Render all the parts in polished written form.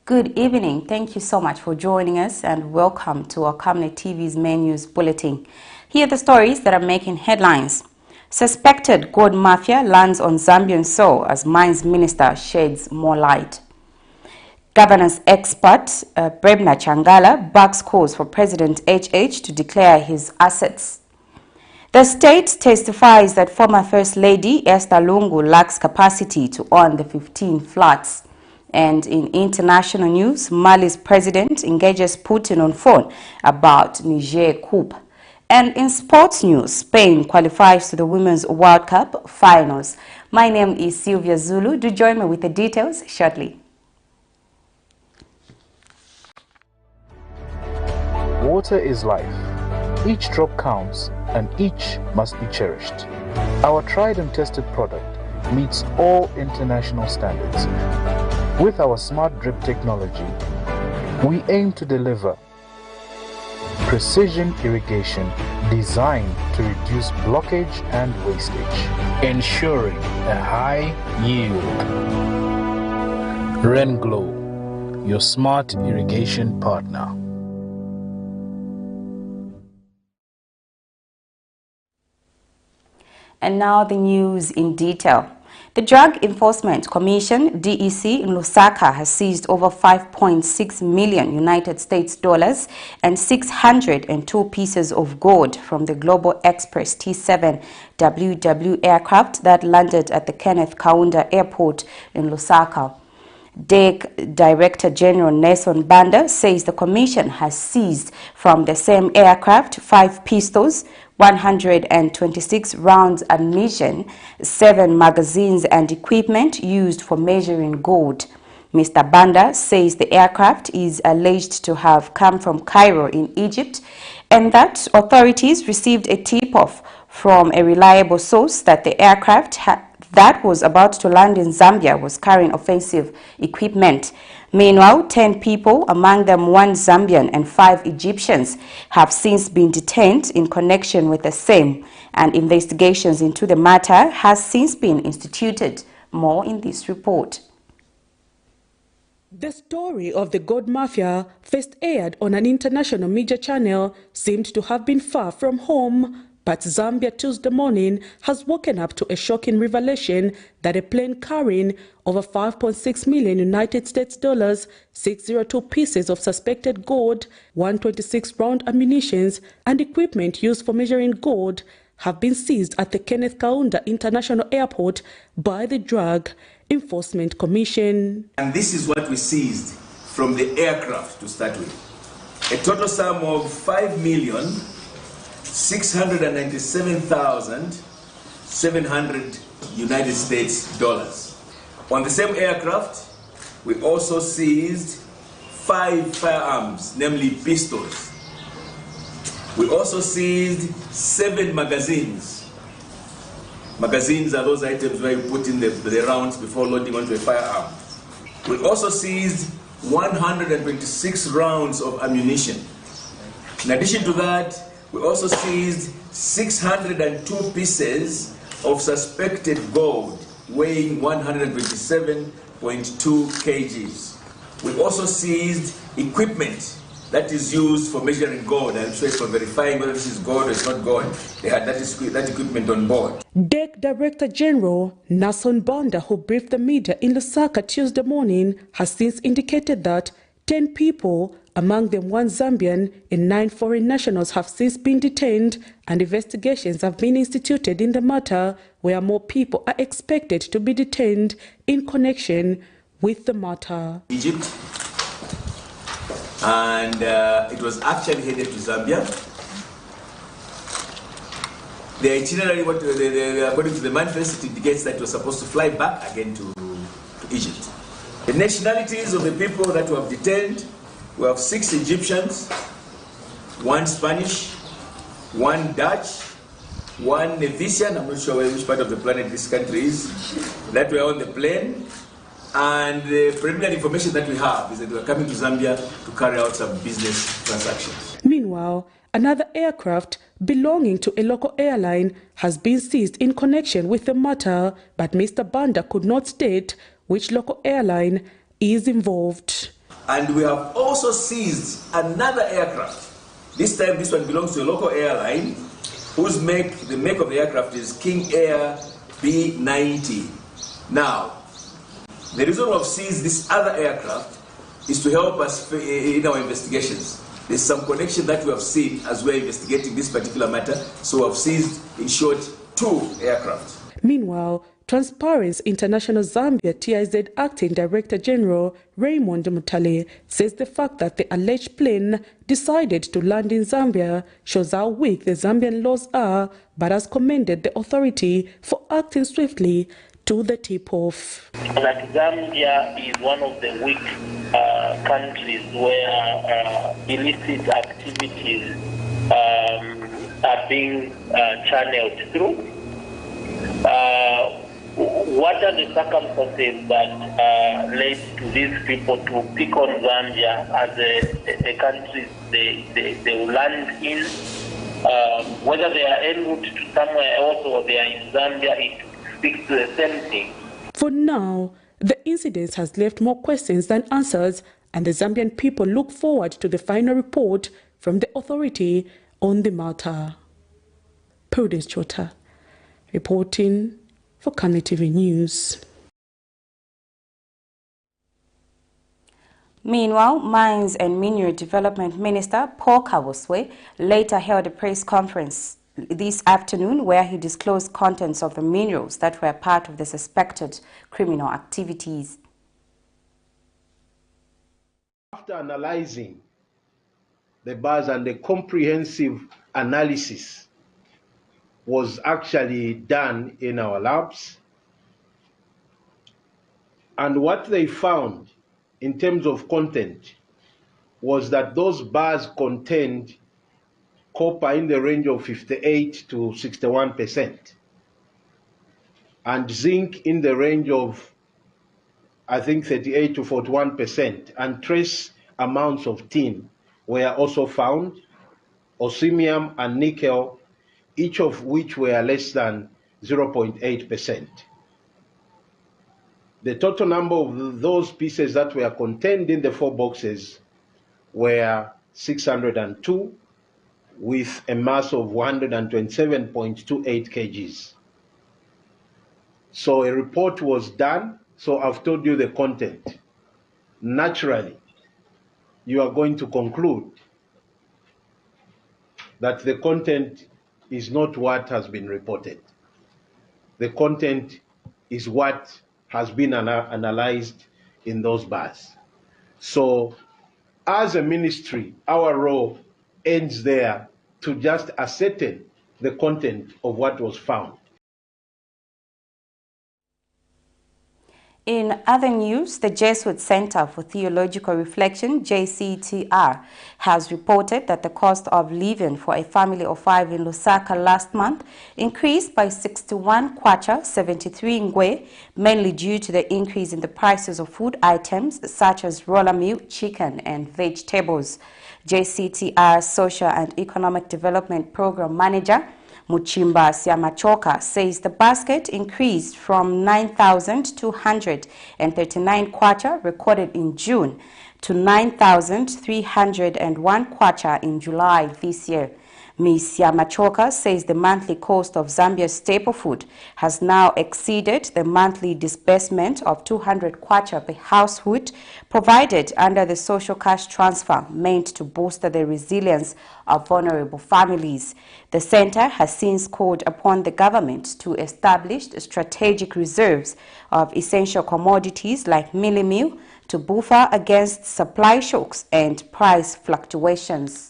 Good evening. Thank you so much for joining us and welcome to our Camnet TV's main news bulletin. Here are the stories that are making headlines. Suspected gold mafia lands on Zambian soil as mines minister sheds more light. Governance expert BREBNER CHANGALA backs calls for President HH to declare his assets. The state testifies that former First Lady Esther LUNGU lacks capacity to own the 15 flats. And in international news, Mali's president engages Putin on phone about Niger COUP. And in sports news, Spain qualifies to the Women's World Cup finals. My name is Sylvia Zulu. Do join me with the details shortly. Water is life. Each drop counts and each must be cherished. Our tried and tested product meets all international standards. With our smart drip technology, we aim to deliver precision irrigation designed to reduce blockage and wastage, ensuring a high yield. RenGlow, your smart irrigation partner. And now the news in detail. The Drug Enforcement Commission, DEC, in Lusaka has seized over 5.6 million United States dollars and 602 pieces of gold from the Global Express T7WW aircraft that landed at the Kenneth Kaunda Airport in Lusaka. DEC Director General Nelson Banda says the commission has seized from the same aircraft 5 pistols, 126 rounds ammunition, 7 magazines and equipment used for measuring gold. Mr. Banda says the aircraft is alleged to have come from Cairo in Egypt and that authorities received a tip-off from a reliable source that the aircraft that was about to land in Zambia was carrying offensive equipment. Meanwhile, 10 people, among them 1 Zambian and 5 Egyptians, have since been detained in connection with the same, and investigations into the matter has since been instituted. More in this report. The story of the gold mafia, first aired on an international media channel, seemed to have been far from home. But Zambia Tuesday morning has woken up to a shocking revelation that a plane carrying over 5.6 million United States dollars, 602 pieces of suspected gold, 126 round ammunitions, and equipment used for measuring gold have been seized at the Kenneth Kaunda International Airport by the Drug Enforcement Commission. And this is what we seized from the aircraft to start with. A total sum of 5,697,700 United States dollars. On the same aircraft, we also seized 5 firearms, namely pistols. We also seized 7 magazines. Magazines are those items where you put in the rounds before loading onto a firearm. We also seized 126 rounds of ammunition. In addition to that, we also seized 602 pieces of suspected gold weighing 127.2 kgs. We also seized equipment that is used for measuring gold and so for verifying whether this is gold or it's not gold. They had that equipment on board. DEC Director General Nelson Banda, who briefed the media in Lusaka Tuesday morning, has since indicated that 10 people, among them 1 Zambian and 9 foreign nationals, have since been detained and investigations have been instituted in the matter, where more people are expected to be detained in connection with the matter. Egypt, and it was actually headed to Zambia. The itinerary, according to the manifest, indicates that it was supposed to fly back again to Egypt. The nationalities of the people that were detained, we have 6 Egyptians, 1 Spanish, 1 Dutch, 1 Nevisian, I'm not sure which part of the planet this country is, that were on the plane. And the preliminary information that we have is that we are coming to Zambia to carry out some business transactions. Meanwhile, another aircraft belonging to a local airline has been seized in connection with the matter, but Mr. Banda could not state which local airline is involved. And we have also seized another aircraft. This time, this one belongs to a local airline, whose the make of the aircraft is King Air B90. Now, the reason we've seized this other aircraft is to help us in our investigations. There's some connection that we have seen as we're investigating this particular matter, so we've seized, in short, 2 aircraft. Meanwhile, Transparency International Zambia TIZ Acting Director General Raymond Mutale says the fact that the alleged plane decided to land in Zambia shows how weak the Zambian laws are, but has commended the authority for acting swiftly to the tip-off. That Zambia is one of the weak countries where illicit activities are being channeled through. What are the circumstances that led to these people to pick on Zambia as a country they will land in? Whether they are en route to somewhere else or they are in Zambia, it speaks to the same thing. For now, the incident has left more questions than answers, and the Zambian people look forward to the final report from the authority on the matter. Prudence Chota, reporting for Camnet TV News. Meanwhile, Mines and Mineral Development Minister Paul Kabuswe later held a press conference this afternoon where he disclosed contents of the minerals that were part of the suspected criminal activities. After analyzing the bars and the comprehensive analysis was actually done in our labs, and what they found in terms of content was that those bars contained copper in the range of 58 to 61% and zinc in the range of, I think, 38 to 41%, and trace amounts of tin were also found, osmium and nickel, each of which were less than 0.8%. The total number of those pieces that were contained in the 4 boxes were 602, with a mass of 127.28 kgs. So a report was done, so I've told you the content. Naturally, you are going to conclude that the content is not what has been reported. The content is what has been analyzed in those bars. So as a ministry, our role ends there to just ascertain the content of what was found. In other news, the Jesuit Center for Theological Reflection, JCTR, has reported that the cost of living for a family of 5 in Lusaka last month increased by 61 kwacha, 73 ngwe, mainly due to the increase in the prices of food items such as roller meal, chicken, and vegetables. JCTR Social and Economic Development Program Manager Muchimba Siamachoka says the basket increased from 9,239 kwacha recorded in June to 9,301 kwacha in July this year. Ms. Siamachoka says the monthly cost of Zambia's staple food has now exceeded the monthly disbursement of 200 kwacha per household provided under the social cash transfer meant to bolster the resilience of vulnerable families. The center has since called upon the government to establish strategic reserves of essential commodities like mealie meal to buffer against supply shocks and price fluctuations.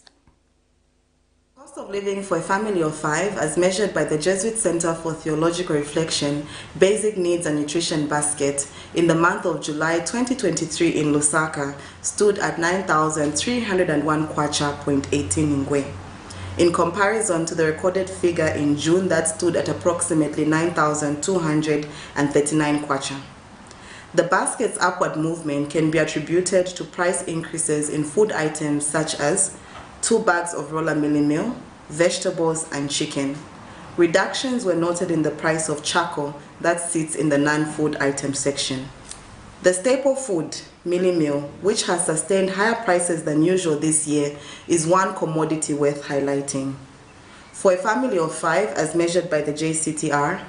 Cost of living for a family of 5, as measured by the Jesuit Center for Theological Reflection, Basic Needs and Nutrition Basket, in the month of July 2023 in Lusaka, stood at 9,301 kwacha, 18 ngwe. In comparison to the recorded figure in June that stood at approximately 9,239 kwacha. The basket's upward movement can be attributed to price increases in food items such as 2 bags of roller mealie meal, vegetables, and chicken. Reductions were noted in the price of charcoal that sits in the non-food item section. The staple food Milli meal, which has sustained higher prices than usual this year, is one commodity worth highlighting. For a family of 5, as measured by the JCTR,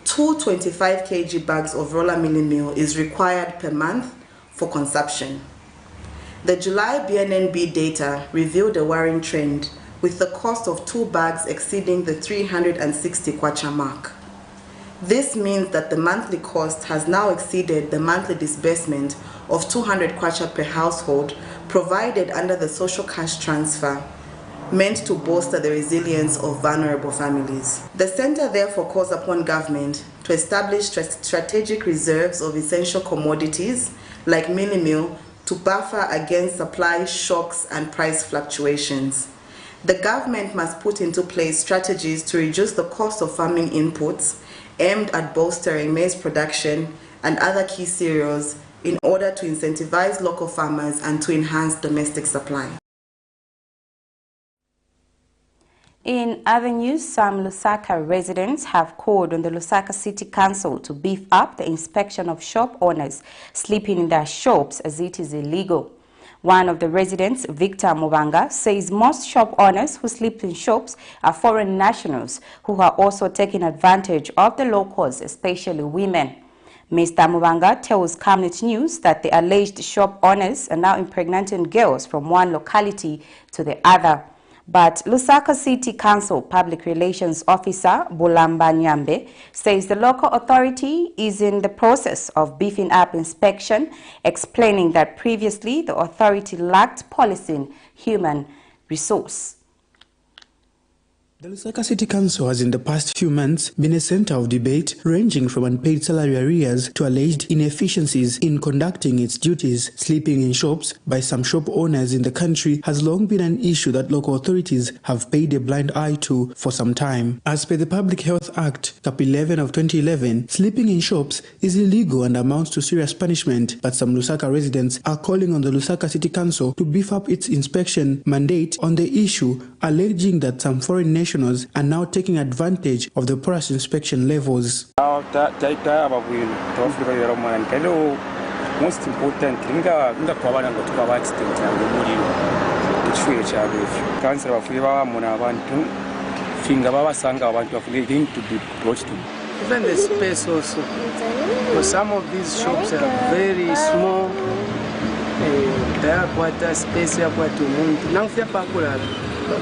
2 25 kg bags of roller milli meal is required per month for consumption. The July BNNB data revealed a worrying trend, with the cost of 2 bags exceeding the 360 kwacha mark. This means that the monthly cost has now exceeded the monthly disbursement of 200 kwacha per household provided under the social cash transfer, meant to bolster the resilience of vulnerable families. The Center therefore calls upon government to establish strategic reserves of essential commodities like milli meal to buffer against supply shocks and price fluctuations. The government must put into place strategies to reduce the cost of farming inputs aimed at bolstering maize production and other key cereals in order to incentivize local farmers and to enhance domestic supply. In other news, some Lusaka residents have called on the Lusaka City Council to beef up the inspection of shop owners sleeping in their shops, as it is illegal. One of the residents, Victor Mubanga, says most shop owners who sleep in shops are foreign nationals who are also taking advantage of the locals, especially women. Mr. Mubanga tells Camnet News that the alleged shop owners are now impregnating girls from one locality to the other. But Lusaka City Council Public Relations Officer Bulamba Nyambe says the local authority is in the process of beefing up inspection, explaining that previously the authority lacked policing human resource. The Lusaka City Council has in the past few months been a center of debate ranging from unpaid salary arrears to alleged inefficiencies in conducting its duties. Sleeping in shops by some shop owners in the country has long been an issue that local authorities have paid a blind eye to for some time. As per the Public Health Act, Cap 11 of 2011, sleeping in shops is illegal and amounts to serious punishment, but some Lusaka residents are calling on the Lusaka City Council to beef up its inspection mandate on the issue, alleging that some foreign nationals are now taking advantage of the porous inspection levels. Most important even the space also, because some of these shops are very small. They are quite a space, they are quite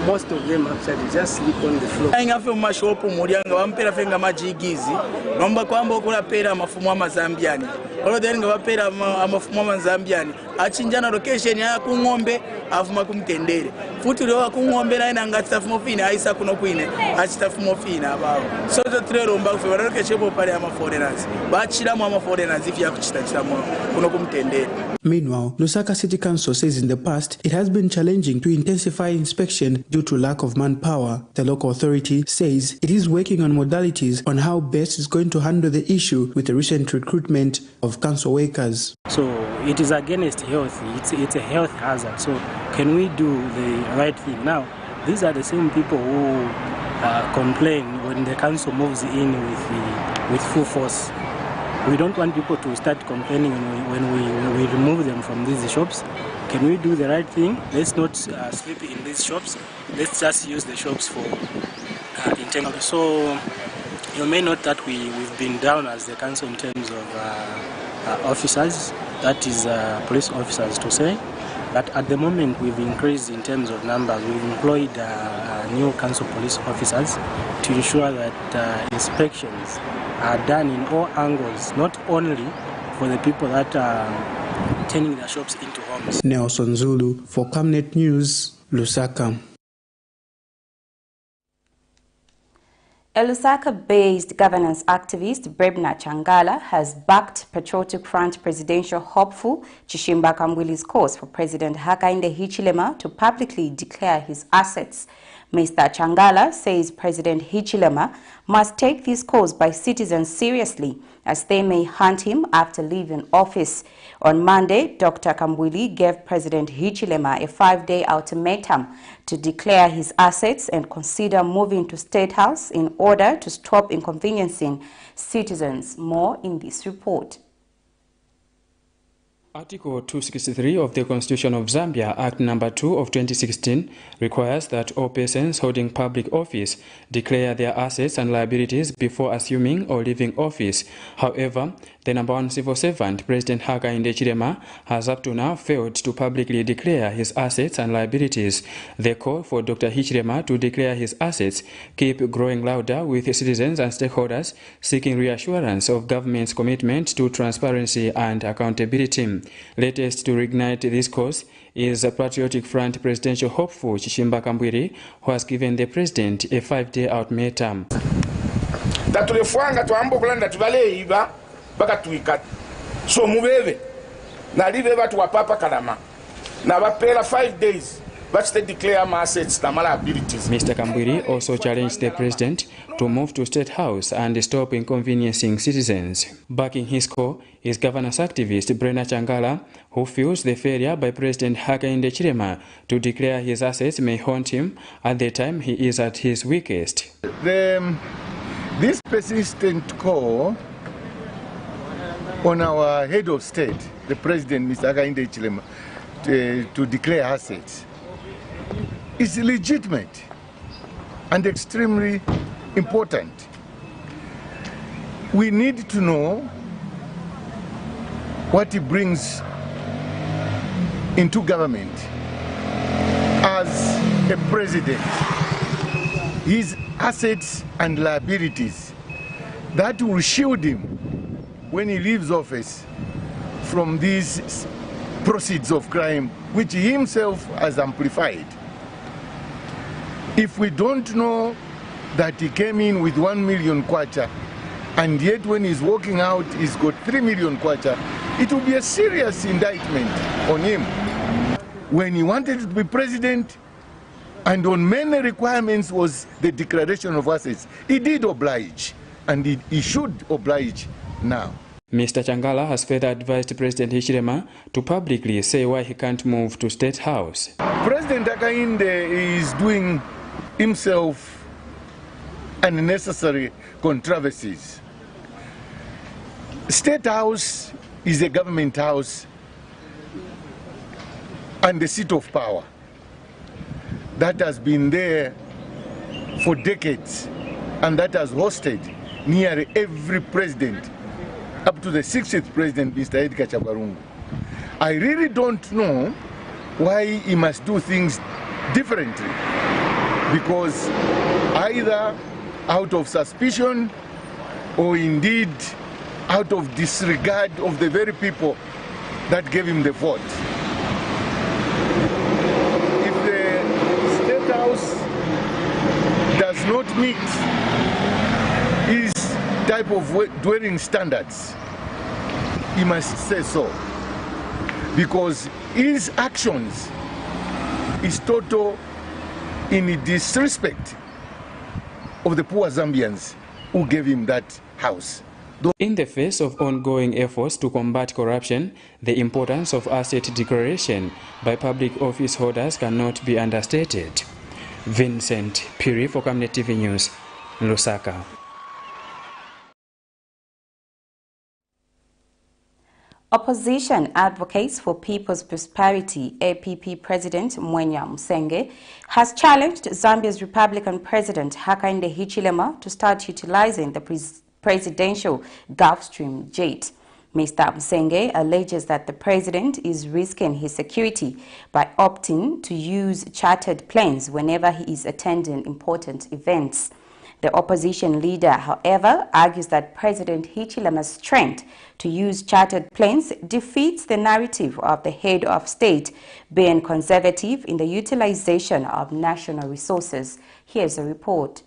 most of them actually just sleep on the floor. Ngafe mashopu mulianga wampera fenga majigizi nomba kwamba okula pera mafumu ama Zambiani olo denga wapera amafumu ama Zambiani achinjana location ya ku ngombe afuma kumtendere futi lo ku ngombe na ina ngati tafumo fina aisa kuno kwine achitafumo fina abawo so to trero mba kufe barake chebo pale ama foreigners bachira mu ama foreigners if yakuchita chitamo kuno kumtendere. Meanwhile, Lusaka City Council says in the past it has been challenging to intensify inspection due to lack of manpower. The local authority says it is working on modalities on how best is going to handle the issue with the recent recruitment of council workers. So it is against health, it's a health hazard. So can we do the right thing? Now, these are the same people who complain when the council moves in with full force. We don't want people to start complaining when we remove them from these shops. Can we do the right thing? Let's not sleep in these shops. Let's just use the shops for internal. So you may note that we've been down as the council in terms of officers, that is police officers to say. But at the moment we've increased in terms of numbers. We've employed new council police officers to ensure that inspections are done in all angles, not only for the people that are turning their shops into homes. Nelson Zulu for Camnet News, Lusaka. A Lusaka-based governance activist, BREBNER Changala, has backed Patriotic Front presidential hopeful Chishimba Kamwili's cause for President Hakainde Hichilema to publicly declare his assets. Mr. Changala says President Hichilema must take this cause by citizens seriously, as they may hunt him after leaving office. On Monday, Dr. Kamwili gave President Hichilema a 5-day ultimatum to declare his assets and consider moving to State House in order to stop inconveniencing citizens. More in this report. Article 263 of the Constitution of Zambia, Act No. 2 of 2016, requires that all persons holding public office declare their assets and liabilities before assuming or leaving office. However, the #1 civil servant, President Hakainde Hichilema, has up to now failed to publicly declare his assets and liabilities. The call for Dr. Hichilema to declare his assets keep growing louder, with citizens and stakeholders seeking reassurance of government's commitment to transparency and accountability. Latest to reignite this cause is a Patriotic Front presidential hopeful Chishimba Kambwiri, who has given the president a 5-day ultimatum. Tatulefwanga tuambo kulanda tuvaleiva baka tuika so mubeve na live batu wapapa kalama na bapela 5 days but they declare my assets and liabilities. Mr. Kambwiri also challenged the president to move to State House and stop inconveniencing citizens. Backing his call is governance activist BREBNER CHANGALA, who feels the failure by President Hakainde Hichilema to declare his assets may haunt him at the time he is at his weakest. This persistent call on our head of state, the President, Mr. Hakainde Hichilema, to declare assets is legitimate and extremely important. We need to know what he brings into government as a president, his assets and liabilities that will shield him when he leaves office from these proceeds of crime which he himself has amplified. If we don't know that he came in with 1 million kwacha and yet when he's walking out he's got 3 million kwacha, it will be a serious indictment on him. When he wanted to be president and on many requirements was the declaration of assets, he did oblige, and he should oblige now. Mr. Changala has further advised President Hichilema to publicly say why he can't move to State House. President Hakainde is doing himself unnecessary controversies. State House is a government house and the seat of power that has been there for decades and that has hosted nearly every president up to the 60th president, Mr. Edgar Chabarungu. I really don't know why he must do things differently, because either out of suspicion or indeed out of disregard of the very people that gave him the vote. If the State House does not meet his type of dwelling standards, he must say so, because his actions is total in disrespect of the poor Zambians who gave him that house. In the face of ongoing efforts to combat corruption, the importance of asset declaration by public office holders cannot be understated. Vincent Piri for Camnet TV News, Lusaka. Opposition Advocates for People's Prosperity, APP President Mwenya Musenge, has challenged Zambia's Republican President Hakainde Hichilema to start utilizing the presidential Gulfstream jet. Mr. Musenge alleges that the president is risking his security by opting to use chartered planes whenever he is attending important events. The opposition leader, however, argues that President Hichilema's strength to use chartered planes defeats the narrative of the head of state being conservative in the utilization of national resources. Here's a report.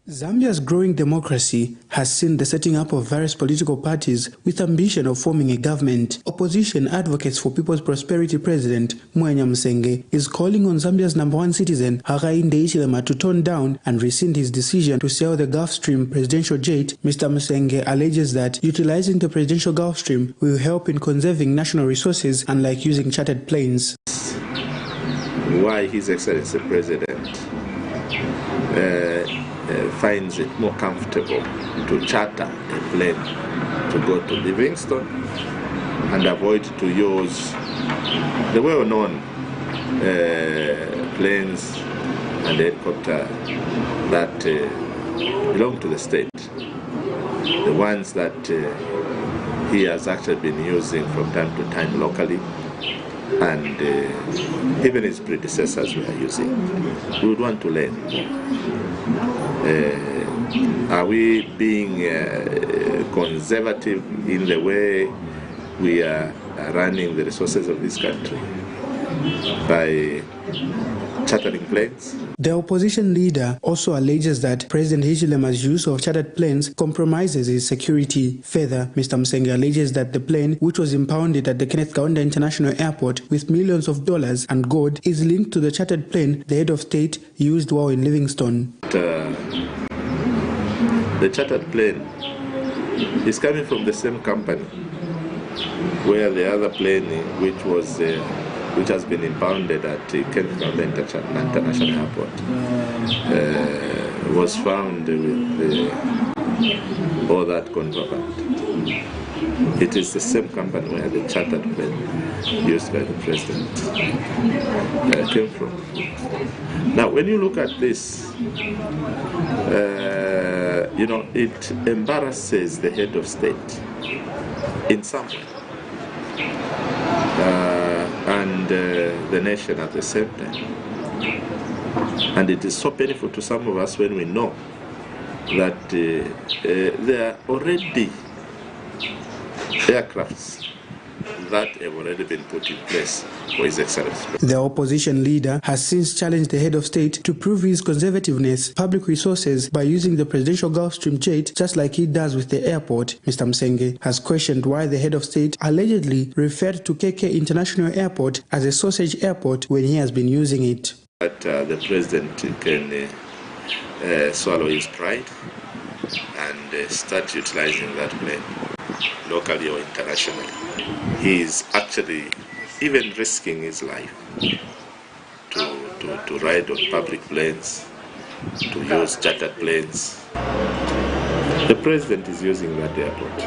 Zambia's growing democracy has seen the setting up of various political parties with ambition of forming a government. Opposition Advocates for People's Prosperity President Mwenya Musenge is calling on Zambia's #1 citizen Hakainde Hichilema to tone down and rescind his decision to sell the Gulfstream presidential jet. Mr. Musenge alleges that utilizing the presidential Gulfstream will help in conserving national resources, unlike using chartered planes. Why His Excellency President finds it more comfortable to charter a plane to go to Livingston and avoid to use the well-known planes and helicopter that belong to the state, the ones that he has actually been using from time to time locally, and even his predecessors were using. We would want to learn. Are we being conservative in the way we are running the resources of this country by chartering planes? The opposition leader also alleges that President Hichilema's use of chartered planes compromises his security. Further, Mr. Msenge alleges that the plane, which was impounded at the Kenneth Kaunda International Airport with millions of dollars and gold, is linked to the chartered plane the head of state used while in Livingstone. The chartered plane is coming from the same company where the other plane, which has been impounded at Kenneth Kaunda International Airport, was found with all that contraband. It is the same company where the chartered plane used by the president came from. Now, when you look at this, it embarrasses the head of state in some way, and the nation at the same time. And it is so painful to some of us when we know that there are already aircrafts that have already been put in place for His Excellency. The opposition leader has since challenged the head of state to prove his conservativeness public resources by using the presidential Gulfstream jet just like he does with the airport. Mr. Msenge has questioned why the head of state allegedly referred to KK International Airport as a sausage airport when he has been using it. But the president can swallow his pride and start utilizing that plane, locally or internationally. He is actually even risking his life to ride on public planes, to use chartered planes. The president is using that airport.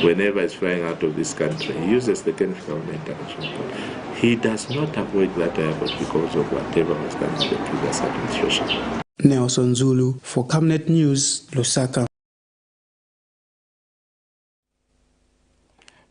Whenever he's flying out of this country, he uses the Kenneth Kaunda International Airport. He does not avoid that airport because of whatever was done in the previous administration. Nelson Zulu for Camnet News, Lusaka.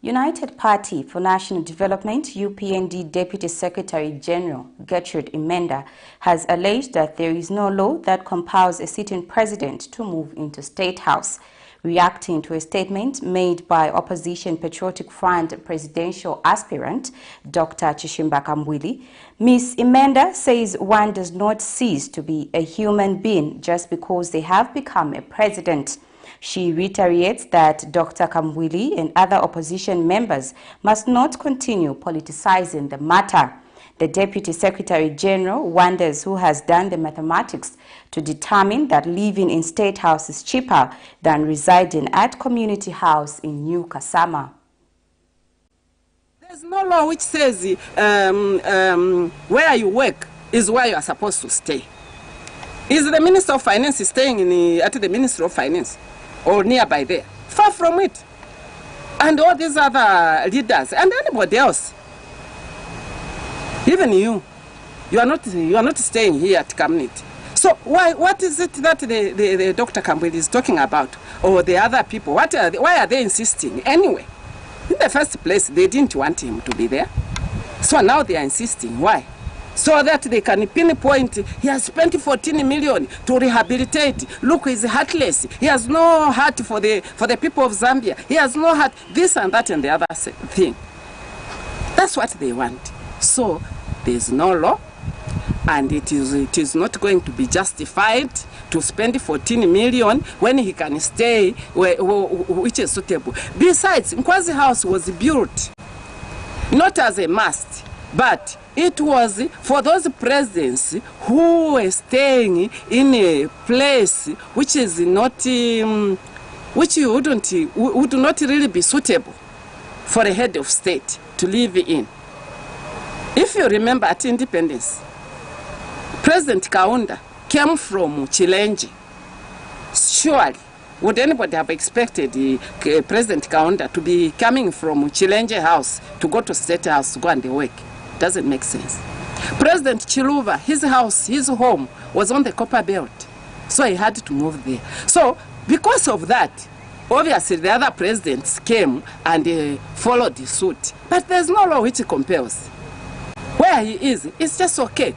United Party for National Development, UPND Deputy Secretary General Gertrude Imenda has alleged that there is no law that compels a sitting president to move into State House. Reacting to a statement made by Opposition Patriotic Front presidential aspirant Dr. Chishimba Kambwili, Ms. Imenda says one does not cease to be a human being just because they have become a president. She reiterates that Dr. Kambwili and other opposition members must not continue politicizing the matter. The Deputy Secretary General wonders who has done the mathematics to determine that living in State House is cheaper than residing at Community House in New Kasama. There's no law which says where you work is where you are supposed to stay. Is the Minister of Finance staying at the Ministry of Finance or nearby there? Far from it. And all these other leaders and anybody else. Even you are not staying here at Camnet. So what is it that the Dr. Kambwili is talking about, or the other people? Why are they insisting anyway? In the first place, they didn't want him to be there. So now they are insisting. Why? So that they can pinpoint, he has spent 14 million to rehabilitate. Look, he's heartless. He has no heart for the people of Zambia. He has no heart, this and that and the other thing. That's what they want. So there's no law, and it is not going to be justified to spend 14 million when he can stay which is suitable. Besides, Nkwazi House was built not as a must, but it was for those presidents who were staying in a place which is not, which would not really be suitable for a head of state to live in. If you remember at independence, President Kaunda came from Chilenji. Surely Would anybody have expected President Kaunda to be coming from Chilenge House to go to State House to go and work? Doesn't make sense. President Chiluba, his house, his home was on the Copper Belt, so he had to move there. So because of that, obviously the other presidents came and followed the suit. But there's no law which compels. Where he is, it's just okay.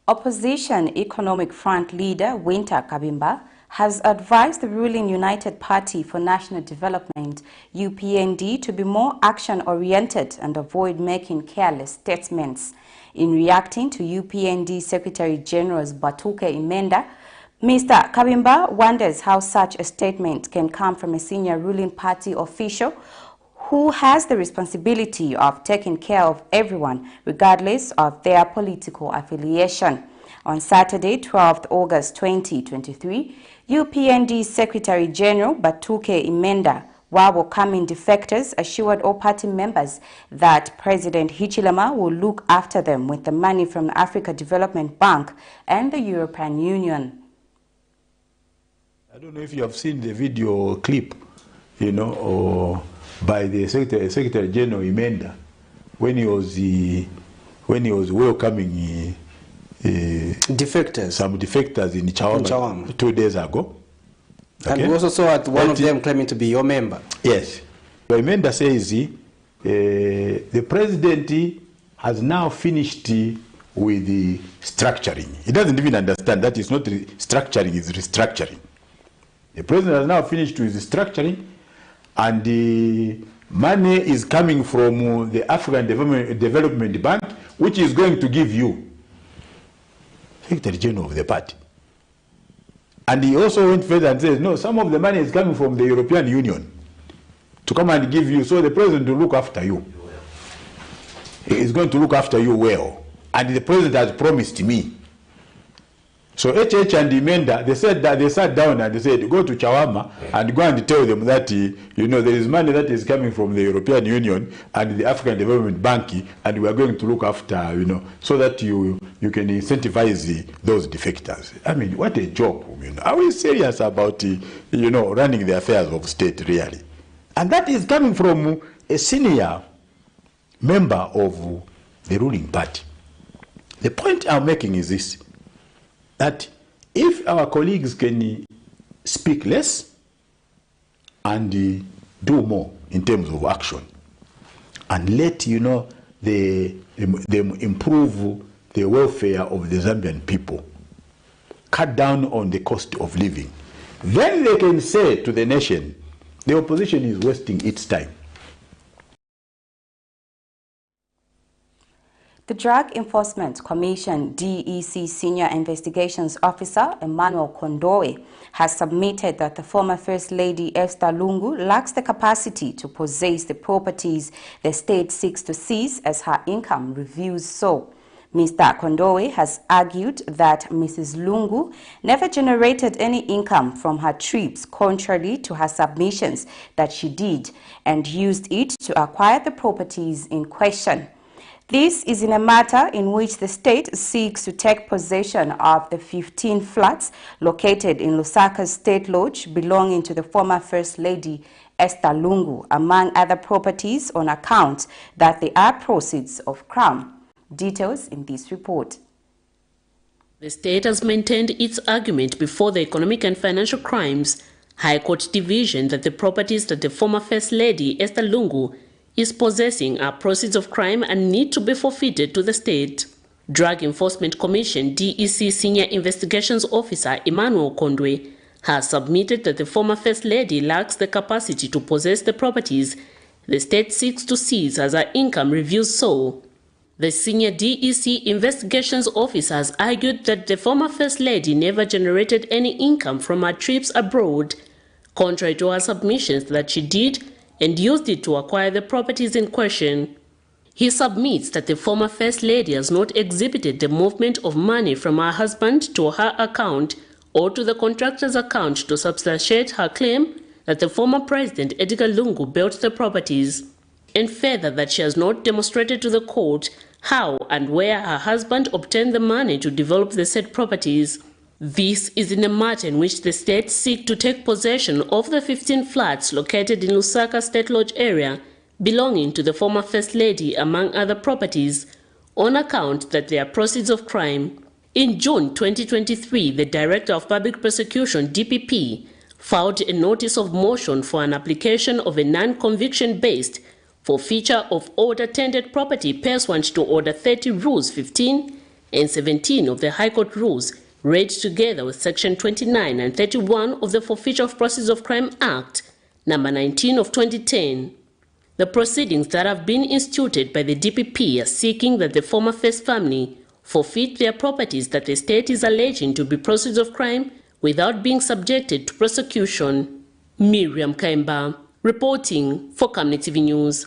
Opposition Economic Front leader Winter Kabimba has advised the ruling United Party for National Development, UPND, to be more action-oriented and avoid making careless statements. In reacting to UPND Secretary General's Batuke Imenda, Mr. Kabimba wonders how such a statement can come from a senior ruling party official who has the responsibility of taking care of everyone, regardless of their political affiliation. On Saturday, 12th August 2023, UPND Secretary General Batuke Imenda, while welcoming defectors, assured all party members that President Hichilema will look after them with the money from the Africa Development Bank and the European Union. I don't know if you have seen the video clip, or by the Secretary General Imenda when he was welcoming defectors, some defectors in Chawama 2 days ago. Okay? And we also saw one of them claiming to be your member. Yes. Imenda says the president has now finished with the structuring. He doesn't even understand that it's not structuring, it's restructuring. The president has now finished with the structuring, and the money is coming from the African Development Bank, which is going to give you Secretary General of the party. And he also went further and says, no, some of the money is coming from the European Union to come and give you, so the president will look after you. He is going to look after you well. And the president has promised me. So HH and Imenda, they said that they sat down and they said, go to Chawama and go and tell them that, there is money that is coming from the European Union and the African Development Bank, and we are going to look after, so that you can incentivize those defectors. I mean, what a job, Are we serious about, running the affairs of state, really? And that is coming from a senior member of the ruling party. The point I'm making is this, that if our colleagues can speak less and do more in terms of action, and let them improve the welfare of the Zambian people, cut down on the cost of living, then they can say to the nation, the opposition is wasting its time. The Drug Enforcement Commission DEC Senior Investigations Officer Emmanuel Kondoe has submitted that the former First Lady Esther Lungu lacks the capacity to possess the properties the state seeks to seize, as her income reviews so. Mr. Kondoe has argued that Mrs. Lungu never generated any income from her trips, contrary to her submissions that she did, and used it to acquire the properties in question. This is in a matter in which the state seeks to take possession of the 15 flats located in Lusaka's State Lodge belonging to the former First Lady Esther Lungu, among other properties, on account that they are proceeds of crime. Details in this report. The state has maintained its argument before the Economic and Financial Crimes High Court Division that the properties that the former First Lady Esther Lungu is possessing are proceeds of crime and need to be forfeited to the state. Drug Enforcement Commission DEC Senior Investigations Officer Emmanuel Kondoe has submitted that the former First Lady lacks the capacity to possess the properties the state seeks to seize, as her income reviews so. The senior DEC Investigations Officer has argued that the former First Lady never generated any income from her trips abroad, contrary to her submissions that she did and used it to acquire the properties in question. He submits that the former First Lady has not exhibited the movement of money from her husband to her account or to the contractor's account to substantiate her claim that the former President Edgar Lungu built the properties, and further that she has not demonstrated to the court how and where her husband obtained the money to develop the said properties. This is in a matter in which the state seeks to take possession of the 15 flats located in Lusaka State Lodge area belonging to the former First Lady, among other properties, on account that they are proceeds of crime. In June 2023, the Director of Public Prosecution, DPP, filed a notice of motion for an application of a non-conviction-based forfeiture of order-tendered property pursuant to Order 30 Rules 15 and 17 of the High Court Rules, read together with Section 29 and 31 of the Forfeiture of Proceeds of Crime Act, number 19 of 2010. The proceedings that have been instituted by the DPP are seeking that the former First family forfeit their properties that the state is alleging to be proceeds of crime without being subjected to prosecution. Miriam Kaimba, reporting for Camnet TV News.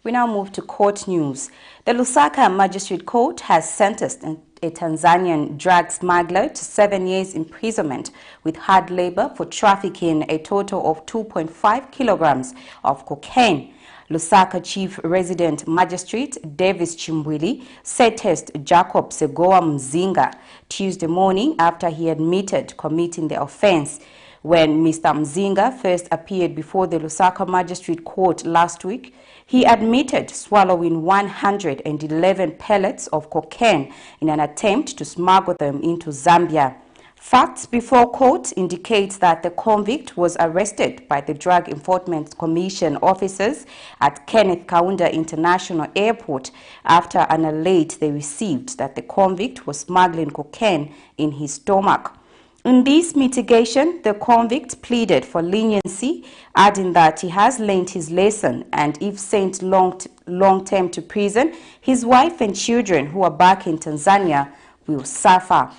We now move to court news. The Lusaka Magistrate Court has sentenced a Tanzanian drug smuggler to 7 years imprisonment with hard labor for trafficking a total of 2.5 kilograms of cocaine. Lusaka Chief Resident Magistrate Davis Chimbwili sentenced Jacob Segoa Mzinga Tuesday morning after he admitted committing the offense. When Mr. Mzinga first appeared before the Lusaka Magistrate Court last week, he admitted swallowing 111 pellets of cocaine in an attempt to smuggle them into Zambia. Facts before court indicate that the convict was arrested by the Drug Enforcement Commission officers at Kenneth Kaunda International Airport after an alert they received that the convict was smuggling cocaine in his stomach. In this mitigation, the convict pleaded for leniency, adding that he has learned his lesson and if sent long-term to prison, his wife and children who are back in Tanzania will suffer.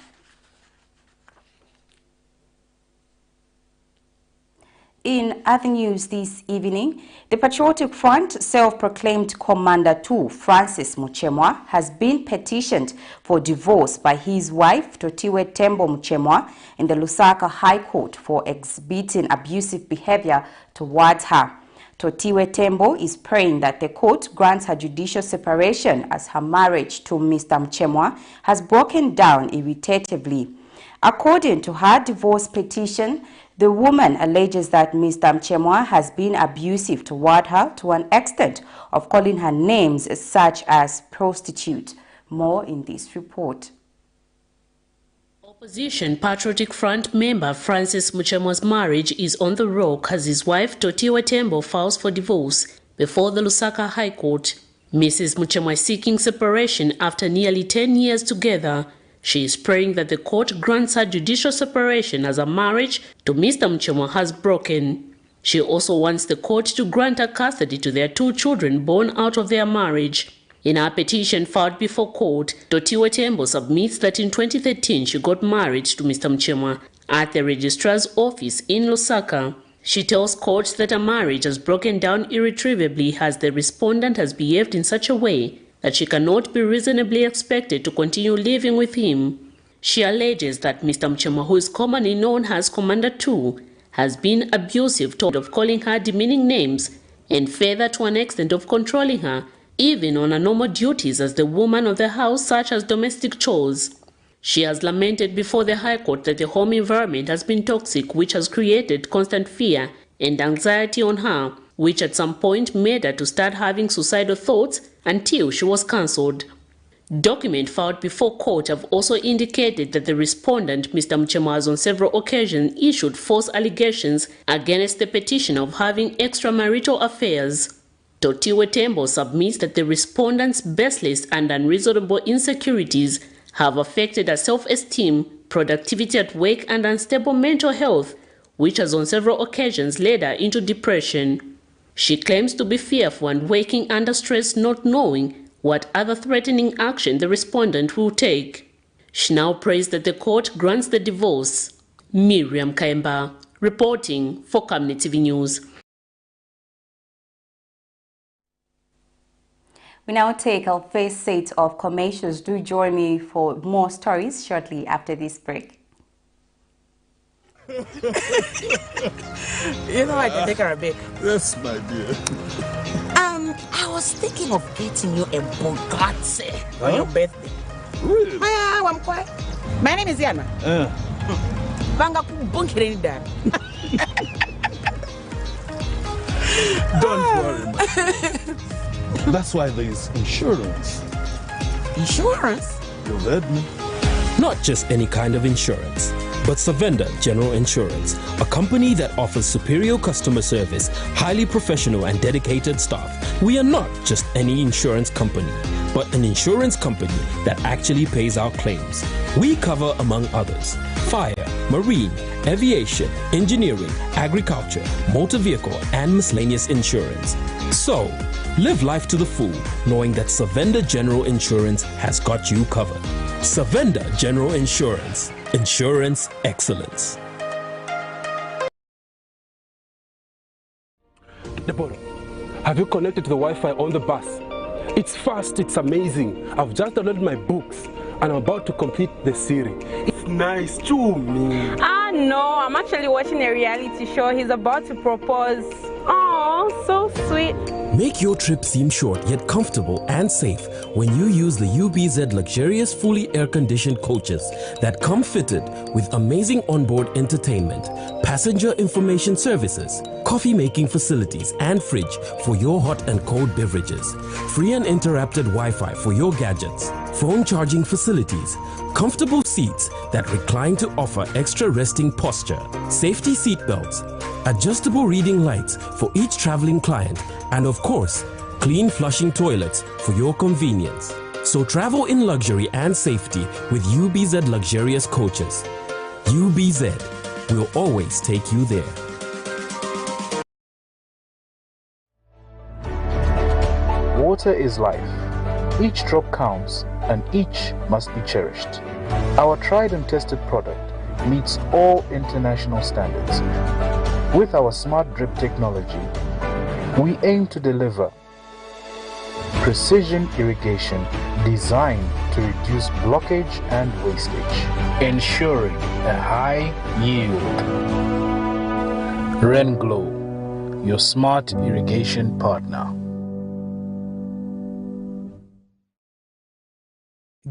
In other news this evening, the Patriotic Front self-proclaimed Commander 2, Francis Muchemwa, has been petitioned for divorce by his wife, Totiwe Tembo Muchemwa, in the Lusaka High Court for exhibiting abusive behavior towards her. Totiwe Tembo is praying that the court grants her judicial separation as her marriage to Mr. Muchemwa has broken down irritatively. According to her divorce petition, the woman alleges that Mr. Muchemwa has been abusive toward her to an extent of calling her names such as prostitute. More in this report. Opposition Patriotic Front member Francis Muchemwa's marriage is on the rock as his wife Totiwe Tembo files for divorce before the Lusaka High Court. Mrs. Muchemwa is seeking separation after nearly 10 years together. She is praying that the court grants her judicial separation as her marriage to Mr. Muchemwa has broken. She also wants the court to grant her custody to their 2 children born out of their marriage. In her petition filed before court, Totiwe Tembo submits that in 2013 she got married to Mr. Muchemwa at the registrar's office in Lusaka. She tells court that her marriage has broken down irretrievably as the respondent has behaved in such a way that she cannot be reasonably expected to continue living with him. She alleges that Mr. Muchemwa, who is commonly known as Commander 2, has been abusive of calling her demeaning names and further to an extent of controlling her, even on her normal duties as the woman of the house, such as domestic chores. She has lamented before the High Court that the home environment has been toxic, which has created constant fear and anxiety on her, which at some point made her to start having suicidal thoughts until she was cancelled. Documents filed before court have also indicated that the respondent, Mr. Muchemwa, has on several occasions issued false allegations against the petitioner of having extramarital affairs. Totiwe Tembo submits that the respondent's baseless and unreasonable insecurities have affected her self-esteem, productivity at work, and unstable mental health, which has on several occasions led her into depression. She claims to be fearful and working under stress, not knowing what other threatening action the respondent will take. She now prays that the court grants the divorce. Miriam Kaimba, reporting for Camnet TV News. We now take our first set of commercials. Do join me for more stories shortly after this break. You know I can take her a bit. Yes, my dear. I was thinking of getting you a Bugatti on your birthday. Really? My name is Yana. Don't worry, man. That's why there is insurance. Insurance? You heard me. Not just any kind of insurance, but Savenda General Insurance, a company that offers superior customer service, highly professional and dedicated staff. We are not just any insurance company, but an insurance company that actually pays our claims. We cover, among others, fire, marine, aviation, engineering, agriculture, motor vehicle, and miscellaneous insurance. So, live life to the full, knowing that Savenda General Insurance has got you covered. Savenda General Insurance. Insurance excellence. Deborah, have you connected to the Wi-Fi on the bus? It's fast, it's amazing. I've just downloaded my books and I'm about to complete the series. It's nice, too, me. No, I'm actually watching a reality show. He's about to propose. Oh, so sweet. Make your trip seem short yet comfortable and safe when you use the UBZ luxurious fully air-conditioned coaches that come fitted with amazing onboard entertainment, passenger information services, coffee-making facilities and fridge for your hot and cold beverages, free and interrupted Wi-Fi for your gadgets, phone charging facilities, comfortable seats that recline to offer extra resting posture, safety seat belts, adjustable reading lights for each traveling client, and of course, clean flushing toilets for your convenience. So travel in luxury and safety with UBZ luxurious coaches. UBZ will always take you there. Water is life. Each drop counts and each must be cherished. Our tried and tested product meets all international standards. With our smart drip technology, we aim to deliver precision irrigation designed to reduce blockage and wastage, ensuring a high yield. Rain Glow, your smart irrigation partner.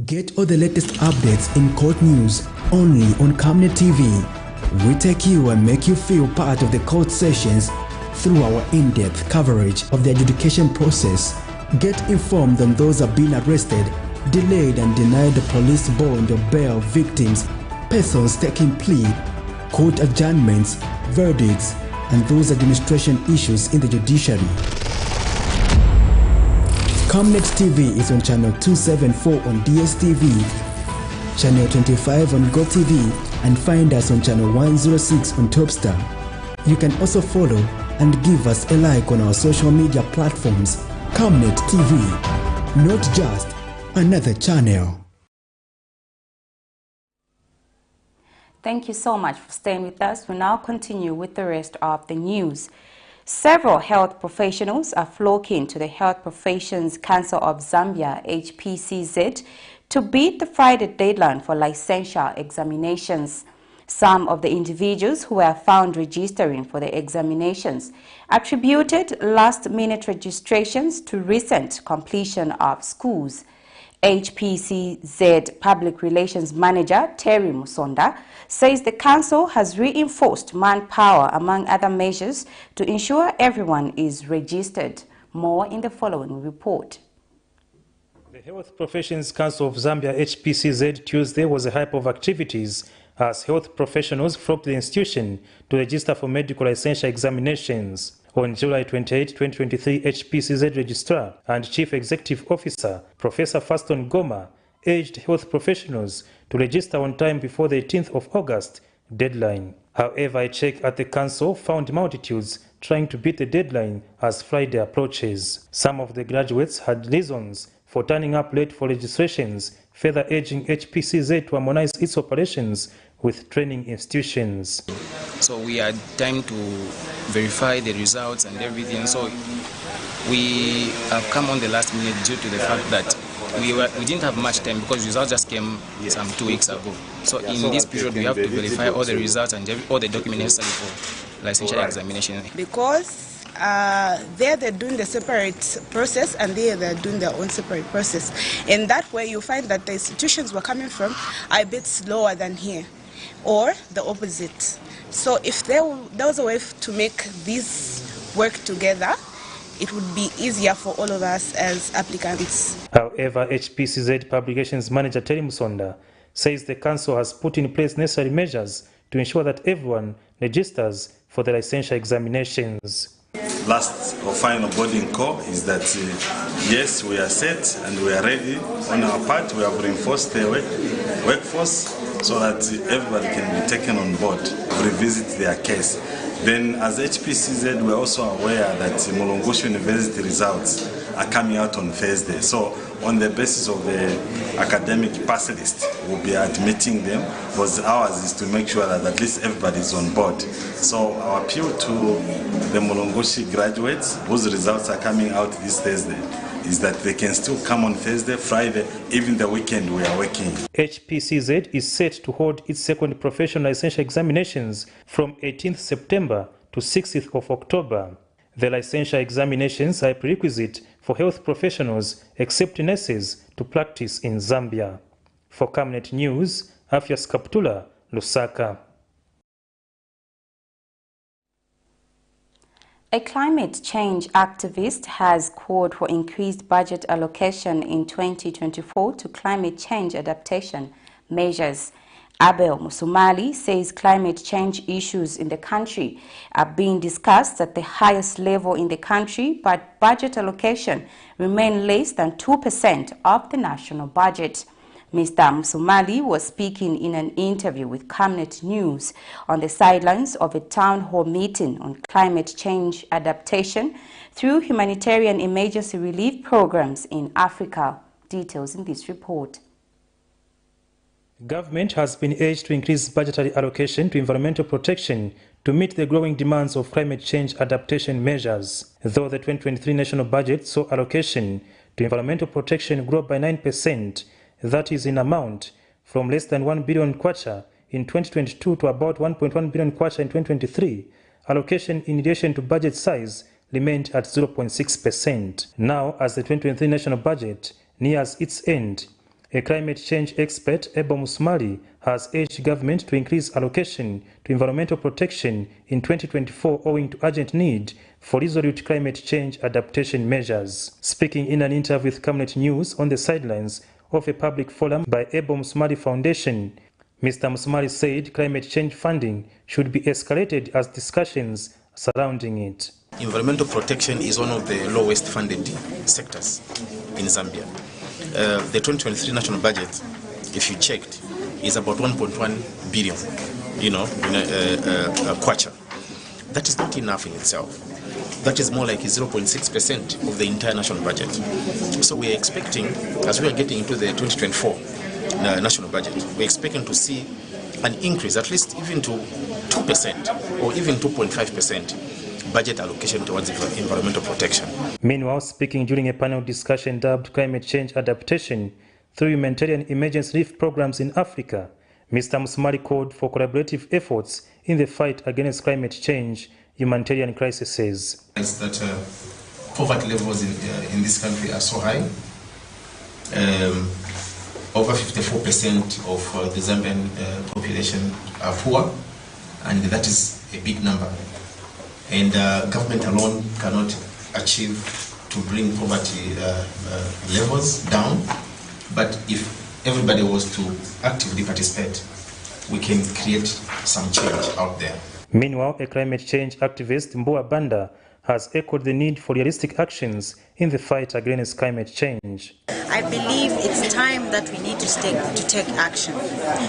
Get all the latest updates in court news only on Camnet TV. We take you and make you feel part of the court sessions through our in-depth coverage of the adjudication process. Get informed on those who have been arrested, delayed and denied the police bond or bail victims, persons taking plea, court adjournments, verdicts, and those administration issues in the judiciary. Camnet TV is on channel 274 on DSTV, channel 25 on GoTV, and find us on channel 106 on Topstar. You can also follow and give us a like on our social media platforms. Camnet TV, not just another channel. Thank you so much for staying with us. We now continue with the rest of the news. Several health professionals are flocking to the Health Professions Council of Zambia, HPCZ, to beat the Friday deadline for licensure examinations. Some of the individuals who were found registering for the examinations attributed last-minute registrations to recent completion of schools. HPCZ Public Relations Manager Terry Musonda says the council has reinforced manpower among other measures to ensure everyone is registered. More in the following report. The Health Professions Council of Zambia, HPCZ, Tuesday was a hype of activities as health professionals flocked to the institution to register for medical licensure examinations. On July 28, 2023, HPCZ Registrar and Chief Executive Officer, Professor Faston Goma, urged health professionals to register on time before the 18th of August deadline. However, a check at the council found multitudes trying to beat the deadline as Friday approaches. Some of the graduates had reasons for turning up late for registrations, further urging HPCZ to harmonize its operations with training institutions. So we had time to verify the results and everything. So we have come on the last minute due to the fact that we didn't have much time because results just came some 2 weeks ago. So in this period we have to verify all the results and all the documents necessary for licensure examination. Because there they're doing the separate process, and there they're doing their own separate process. In that way, you find that the institutions we're coming from are a bit slower than here, or the opposite. So if there was a way to make these work together, it would be easier for all of us as applicants. However, HPCZ Publications Manager Terry Musonda says the Council has put in place necessary measures to ensure that everyone registers for the licensure examinations. Last or final boarding call is that yes, we are set and we are ready. On our part, we have reinforced the workforce so that everybody can be taken on board, revisit their case. Then as HPCZ, we're also aware that Mulungushi University results are coming out on Thursday. So on the basis of the academic pass list, we'll be admitting them, because ours is to make sure that at least everybody is on board. So our appeal to the Mulungushi graduates whose results are coming out this Thursday is that they can still come on Thursday, Friday, even the weekend we are working. HPCZ is set to hold its second professional licensure examinations from 18th September to 6th of October. The licensure examinations are a prerequisite for health professionals, except nurses, to practice in Zambia. For Camnet News, Afias Kaptula, Lusaka. A climate change activist has called for increased budget allocation in 2024 to climate change adaptation measures. Abel Musumali says climate change issues in the country are being discussed at the highest level in the country, but budget allocation remain less than 2% of the national budget. Mr. Musumali was speaking in an interview with Camnet News on the sidelines of a town hall meeting on climate change adaptation through humanitarian emergency relief programs in Africa. Details in this report. Government has been urged to increase budgetary allocation to environmental protection to meet the growing demands of climate change adaptation measures. Though the 2023 national budget saw allocation to environmental protection grow by 9%, that is in amount from less than 1 billion kwacha in 2022 to about 1.1 billion kwacha in 2023, allocation in relation to budget size remained at 0.6%. Now, as the 2023 national budget nears its end, a climate change expert, Abel Musumali, has urged government to increase allocation to environmental protection in 2024 owing to urgent need for resolute climate change adaptation measures. Speaking in an interview with Camnet News on the sidelines of a public forum by Abel Musumali Foundation, Mr. Musumali said climate change funding should be escalated as discussions surrounding it. Environmental protection is one of the lowest funded sectors in Zambia. The 2023 national budget, if you checked, is about 1.1 billion, kwacha. That is not enough in itself. That is more like 0.6% of the entire national budget. So we are expecting, as we are getting into the 2024 national budget, we're expecting to see an increase, at least even to 2% or even 2.5% budget allocation towards environmental protection. Meanwhile, speaking during a panel discussion dubbed Climate Change Adaptation through Humanitarian Emergency Relief Programs in Africa, Mr. Musumali called for collaborative efforts in the fight against climate change humanitarian crises. That poverty levels in this country are so high. Over 54% of the Zambian population are poor, and that is a big number. And government alone cannot achieve to bring poverty levels down. But if everybody was to actively participate, we can create some change out there. Meanwhile, a climate change activist, Mbua Banda, has echoed the need for realistic actions in the fight against climate change. I believe it's time that we need to take action.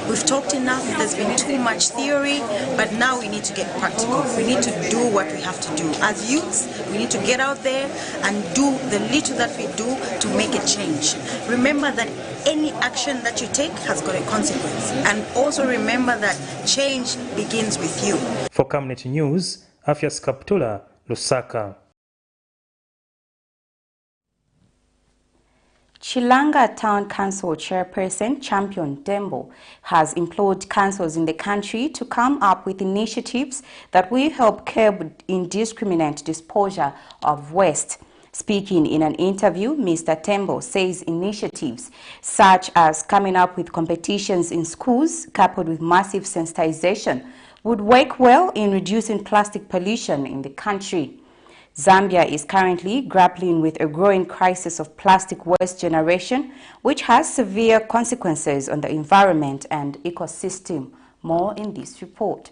We've talked enough, there's been too much theory, but now we need to get practical. We need to do what we have to do. As youths, we need to get out there and do the little that we do to make a change. Remember that any action that you take has got a consequence. And also remember that change begins with you. For Camnet News, Afias Kaptula, Lusaka. Chilanga Town Council Chairperson Champion Dembo has implored councils in the country to come up with initiatives that will help curb indiscriminate disposal of waste. Speaking in an interview, Mr. Tembo says initiatives such as coming up with competitions in schools coupled with massive sensitization would work well in reducing plastic pollution in the country. Zambia is currently grappling with a growing crisis of plastic waste generation, which has severe consequences on the environment and ecosystem. More in this report.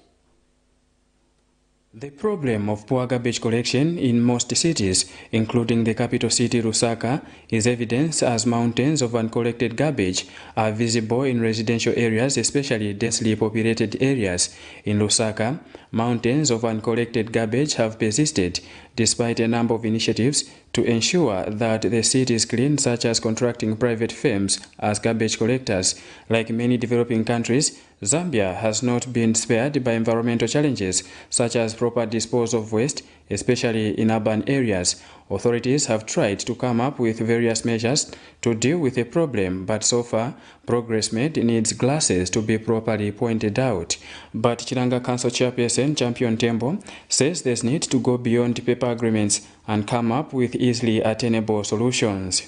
The problem of poor garbage collection in most cities, including the capital city Lusaka, is evident as mountains of uncollected garbage are visible in residential areas, especially densely populated areas. In Lusaka, mountains of uncollected garbage have persisted despite a number of initiatives to ensure that the city is clean, such as contracting private firms as garbage collectors. Like many developing countries, Zambia has not been spared by environmental challenges such as proper disposal of waste, especially in urban areas. Authorities have tried to come up with various measures to deal with the problem, but so far, progress made needs glasses to be properly pointed out. But Chilanga Council Chairperson Champion Tembo says there's need to go beyond paper agreements and come up with easily attainable solutions.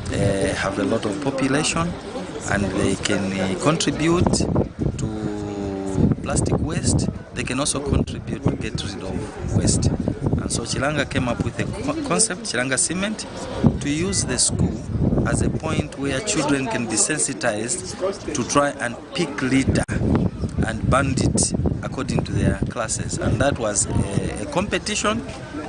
They have a lot of population and they can contribute to plastic waste. They can also contribute to get rid of waste. And so Chilanga came up with a concept, Chilanga Cement, to use the school as a point where children can be sensitized to try and pick litter and band it according to their classes. And that was a competition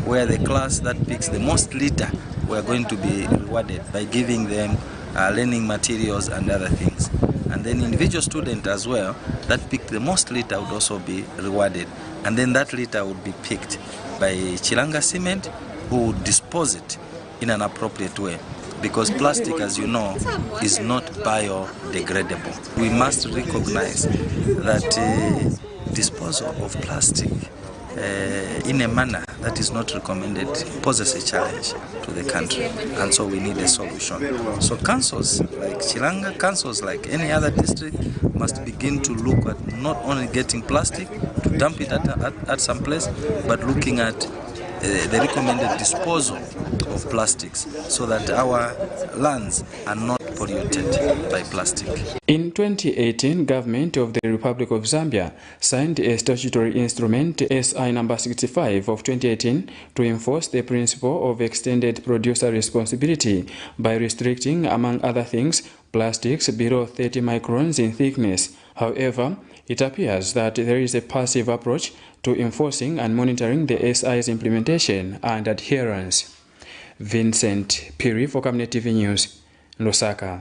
where the class that picks the most litter were going to be rewarded by giving them learning materials and other things. And then individual student as well that picked the most litter would also be rewarded. And then that litter would be picked by Chilanga Cement, who would dispose it in an appropriate way. Because plastic, as you know, is not biodegradable. We must recognize that disposal of plastic in a manner that is not recommended poses a challenge to the country, and so we need a solution. So councils like Chilanga, councils like any other district must begin to look at not only getting plastic to dump it at some place, but looking at the recommended disposal of plastics so that our lands are not polluted by plastic. In 2018, government of the Republic of Zambia signed a statutory instrument, SI number 65 of 2018, to enforce the principle of extended producer responsibility by restricting, among other things, plastics below 30 microns in thickness. However, it appears that there is a passive approach to enforcing and monitoring the SI's implementation and adherence. Vincent Piri for Camnet TV News, Lusaka.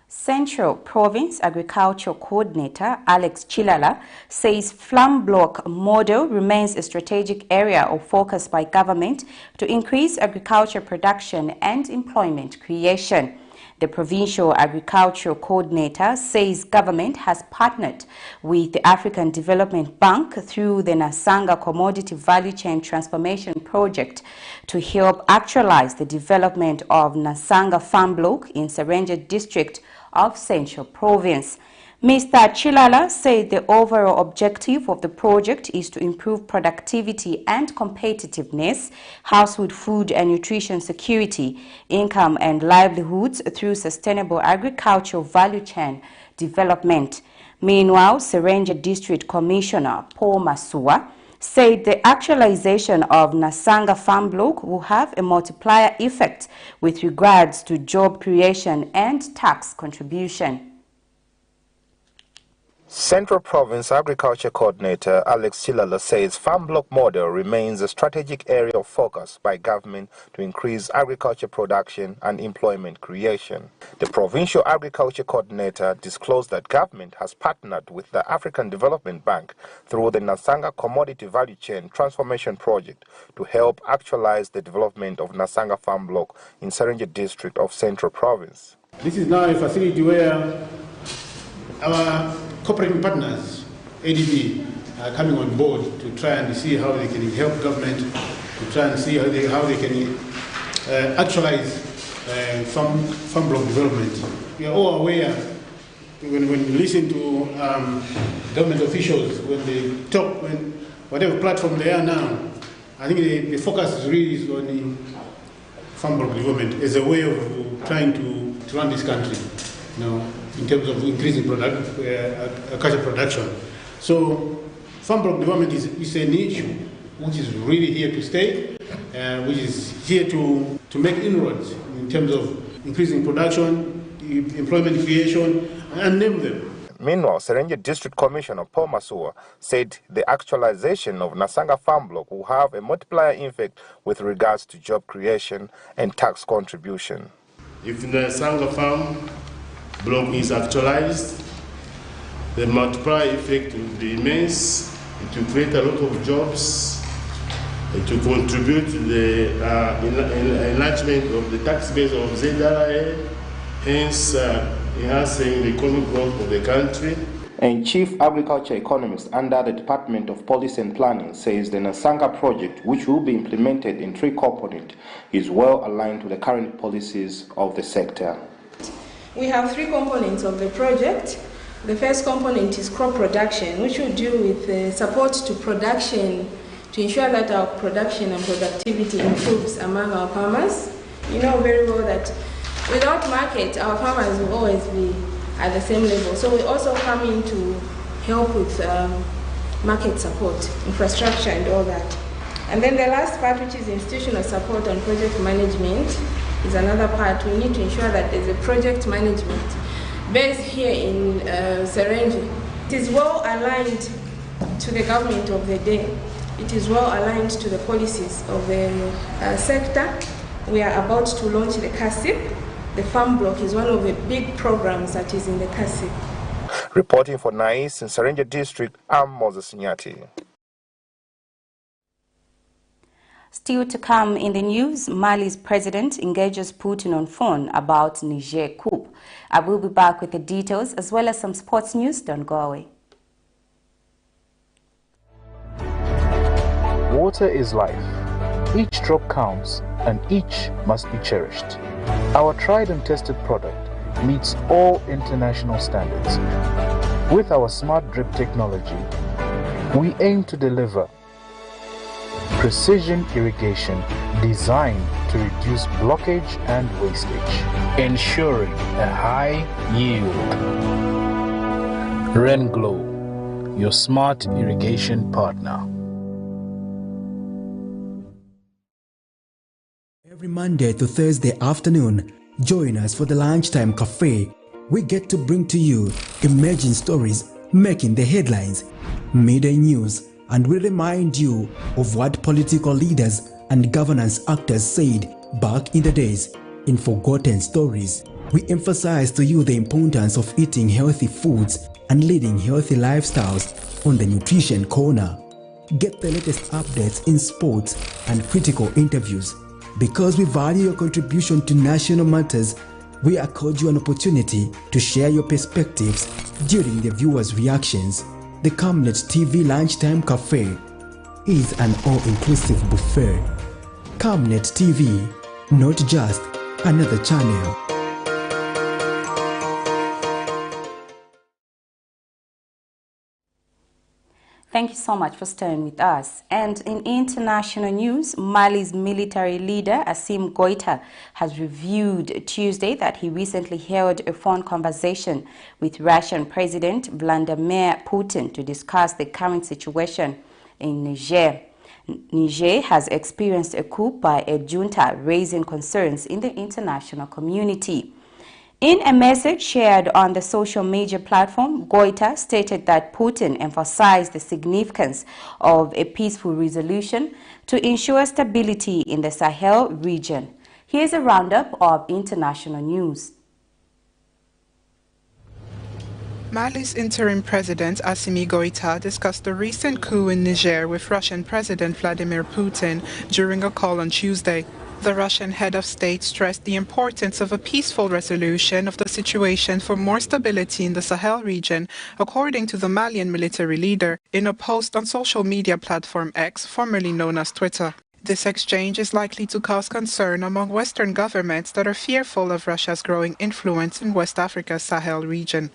Central Province Agriculture Coordinator Alex Chilala says farm block model remains a strategic area of focus by government to increase agriculture production and employment creation. The Provincial Agricultural Coordinator says government has partnered with the African Development Bank through the Nasanga Commodity Value Chain Transformation Project to help actualize the development of Nasanga Farm Block in Serenje District of Central Province. Mr. Chilala said the overall objective of the project is to improve productivity and competitiveness, household food and nutrition security, income and livelihoods through sustainable agricultural value chain development. Meanwhile, Serenje District Commissioner Paul Masua said the actualization of Nasanga Farm Block will have a multiplier effect with regards to job creation and tax contribution. Central Province Agriculture Coordinator Alex Chilala says farm block model remains a strategic area of focus by government to increase agriculture production and employment creation. The Provincial Agriculture Coordinator disclosed that government has partnered with the African Development Bank through the Nasanga Commodity Value Chain Transformation Project to help actualize the development of Nasanga Farm Block in Serenje District of Central Province. This is now a facility where our cooperating partners, ADB, are coming on board to try and see how they can help government to to try and see how they can actualize farm block development. We are all aware when we listen to government officials, when they talk, whatever platform they are now, I think the focus is really on the farm block development as a way of trying to run this country, in terms of increasing agriculture production. So farm block development is an issue which is really here to stay, which is here to make inroads in terms of increasing production, employment creation, and name them. Meanwhile, Serengeti District Commissioner Paul Masua said the actualization of Nasanga Farm Block will have a multiplier effect with regards to job creation and tax contribution. If the Nasanga Farm Block is actualized, the multiplier effect will be immense. It will create a lot of jobs. It will contribute to the enlargement of the tax base of ZRA, hence enhancing the economic growth of the country. And Chief Agriculture Economist under the Department of Policy and Planning says the Nasanga project, which will be implemented in 3 components, is well aligned to the current policies of the sector. We have 3 components of the project. The first component is crop production, which will deal with support to production to ensure that our production and productivity improves among our farmers. You know very well that without market, our farmers will always be at the same level. So we also come in to help with market support, infrastructure and all that. And then the last part, which is institutional support and project management, is another part. We need to ensure that there's a project management based here in Serengeti. It is well aligned to the government of the day. It is well aligned to the policies of the sector. We are about to launch the COUP. The farm block is one of the big programs that is in the COUP. Reporting for NICE in Serengeti District, I'm Moses Nyati. Still to come in the news, Mali's president engages Putin on phone about Niger COUP. I will be back with the details as well as some sports news. Don't go away. Water is life. Each drop counts and each must be cherished. Our tried and tested product meets all international standards. With our smart drip technology, we aim to deliver precision irrigation designed to reduce blockage and wastage, ensuring a high yield. RenGlow, your smart irrigation partner. Every Monday to Thursday afternoon, join us for the Lunchtime Cafe. We get to bring to you emerging stories making the headlines, media news, and we remind you of what political leaders and governance actors said back in the days. In Forgotten Stories, we emphasize to you the importance of eating healthy foods and leading healthy lifestyles on the Nutrition Corner. Get the latest updates in sports and critical interviews. Because we value your contribution to national matters, we accord you an opportunity to share your perspectives during the viewers' reactions. The Camnet TV Lunchtime Cafe is an all-inclusive buffet. Camnet TV, not just another channel. Thank you so much for staying with us. And in international news, Mali's military leader, Assimi Goïta, has revealed Tuesday that he recently held a phone conversation with Russian President Vladimir Putin to discuss the current situation in Niger. Niger has experienced a coup by a junta, raising concerns in the international community. In a message shared on the social media platform, Goïta stated that Putin emphasized the significance of a peaceful resolution to ensure stability in the Sahel region. Here's a roundup of international news. Mali's interim president Assimi Goïta discussed the recent coup in Niger with Russian President Vladimir Putin during a call on Tuesday. The Russian head of state stressed the importance of a peaceful resolution of the situation for more stability in the Sahel region, according to the Malian military leader, in a post on social media platform X, formerly known as Twitter. This exchange is likely to cause concern among Western governments that are fearful of Russia's growing influence in West Africa's Sahel region.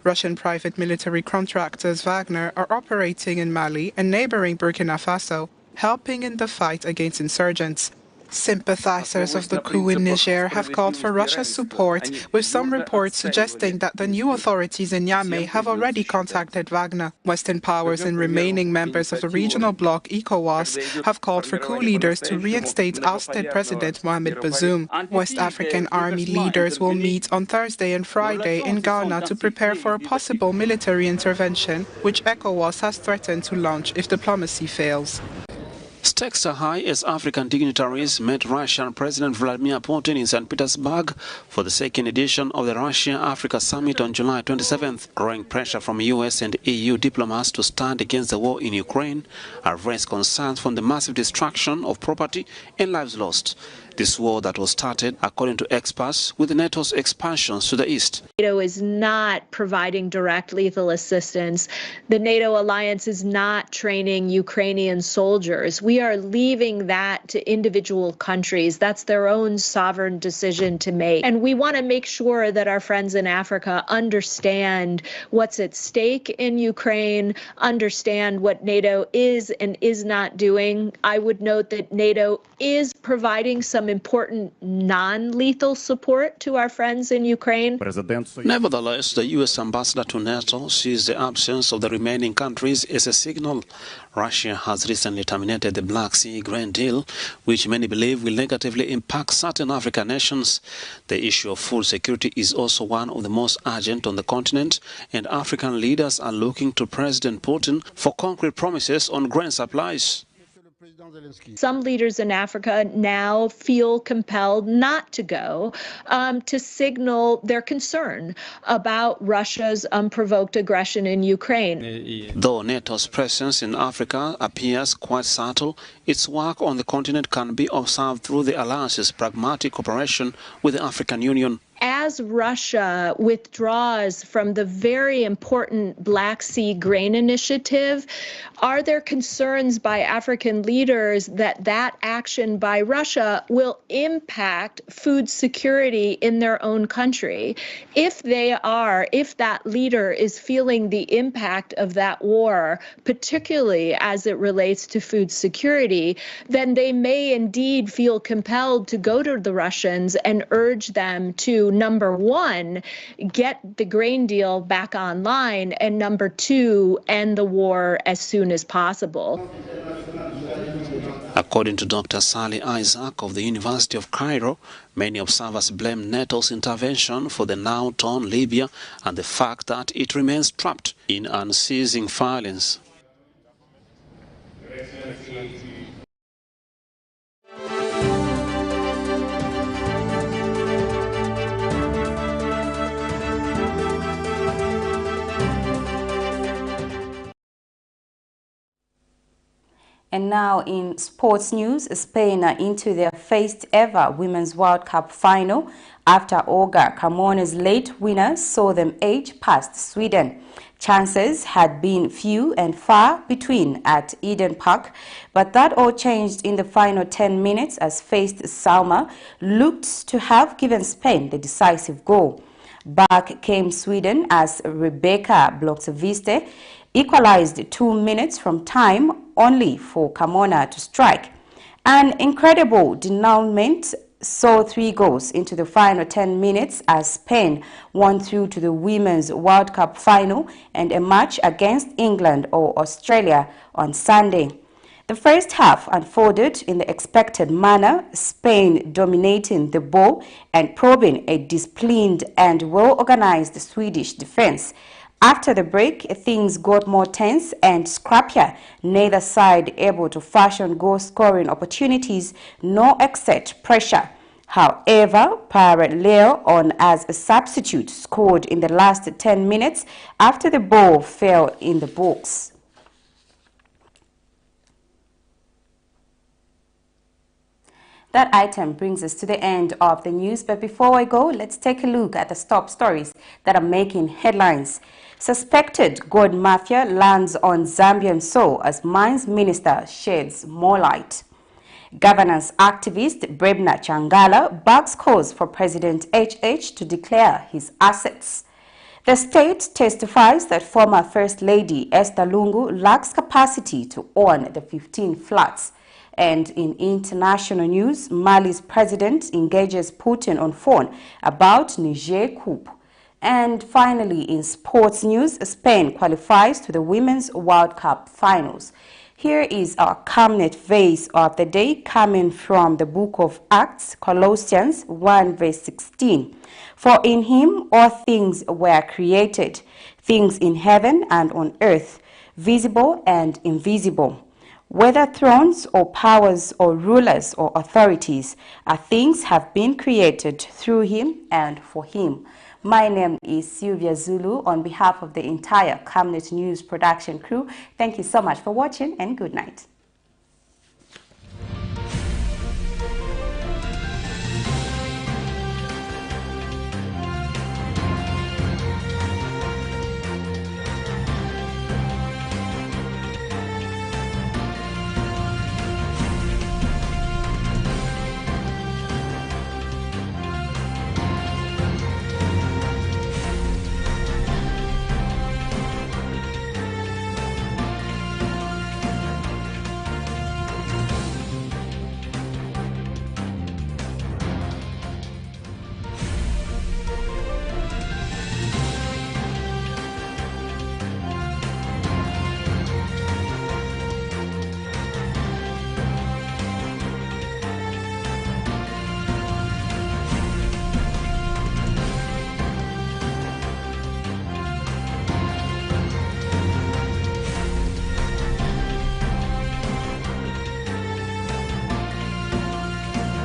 Russian private military contractors Wagner are operating in Mali and neighboring Burkina Faso, helping in the fight against insurgents. Sympathizers of the coup in Niger have called for Russia's support, with some reports suggesting that the new authorities in Niamey have already contacted Wagner. Western powers and remaining members of the regional bloc ECOWAS have called for coup leaders to reinstate ousted President Mohamed Bazoum. West African army leaders will meet on Thursday and Friday in Ghana to prepare for a possible military intervention, which ECOWAS has threatened to launch if diplomacy fails. Stakes are high as African dignitaries met Russian President Vladimir Putin in St. Petersburg for the second edition of the Russia-Africa Summit on July 27th. Growing pressure from US and EU diplomats to stand against the war in Ukraine have raised concerns from the massive destruction of property and lives lost. This war that was started, according to experts, with NATO's expansions to the east. NATO is not providing direct lethal assistance. The NATO alliance is not training Ukrainian soldiers. We are leaving that to individual countries. That's their own sovereign decision to make. And we want to make sure that our friends in Africa understand what's at stake in Ukraine, understand what NATO is and is not doing. I would note that NATO is providing some important non-lethal support to our friends in Ukraine. Nevertheless, the U.S. ambassador to NATO sees the absence of the remaining countries as a signal. Russia has recently terminated the Black Sea grain deal, which many believe will negatively impact certain African nations. The issue of food security is also one of the most urgent on the continent, and African leaders are looking to President Putin for concrete promises on grain supplies. Some leaders in Africa now feel compelled not to go to signal their concern about Russia's unprovoked aggression in Ukraine. Though NATO's presence in Africa appears quite subtle, its work on the continent can be observed through the alliance's pragmatic cooperation with the African Union. As Russia withdraws from the very important Black Sea Grain Initiative, are there concerns by African leaders that that action by Russia will impact food security in their own country? If that leader is feeling the impact of that war, particularly as it relates to food security, then they may indeed feel compelled to go to the Russians and urge them to, number one, get the grain deal back online, and number two, end the war as soon as possible. According to Dr. Sally Isaac of the University of Cairo, many observers blame NATO's intervention for the now torn Libya and the fact that it remains trapped in unceasing violence. And now in sports news, Spain are into their first ever Women's World Cup final after Olga Carmone's late winner saw them edge past Sweden. Chances had been few and far between at Eden Park, but that all changed in the final 10 minutes as faced Salma looked to have given Spain the decisive goal. Back came Sweden as Rebecca Bloxviste equalized 2 minutes from time, only for Carmona to strike. An incredible denouement saw 3 goals into the final 10 minutes as Spain won through to the Women's World Cup final and a match against England or Australia on Sunday. The first half unfolded in the expected manner, Spain dominating the ball and probing a disciplined and well-organized Swedish defense. After the break, things got more tense and scrappier, neither side able to fashion goal-scoring opportunities nor exert pressure. However, Pirate Leo, on as a substitute, scored in the last 10 minutes after the ball fell in the box. That item brings us to the end of the news, but before I go, let's take a look at the top stories that are making headlines. Suspected gold mafia lands on Zambian soil as mines minister sheds more light. Governance activist BREBNER CHANGALA begs calls for President HH to declare his assets. The state testifies that former First Lady Esther LUNGU lacks capacity to own the 15 flats. And in international news, Mali's president engages Putin on phone about Niger COUP. And finally, in sports news, Spain qualifies to the Women's World Cup finals. Here is our Camnet verse of the day coming from the book of Acts, Colossians 1 verse 16. For in him all things were created, things in heaven and on earth, visible and invisible. Whether thrones or powers or rulers or authorities, things have been created through him and for him. My name is Sylvia Zulu on behalf of the entire Camnet News production crew. Thank you so much for watching and good night.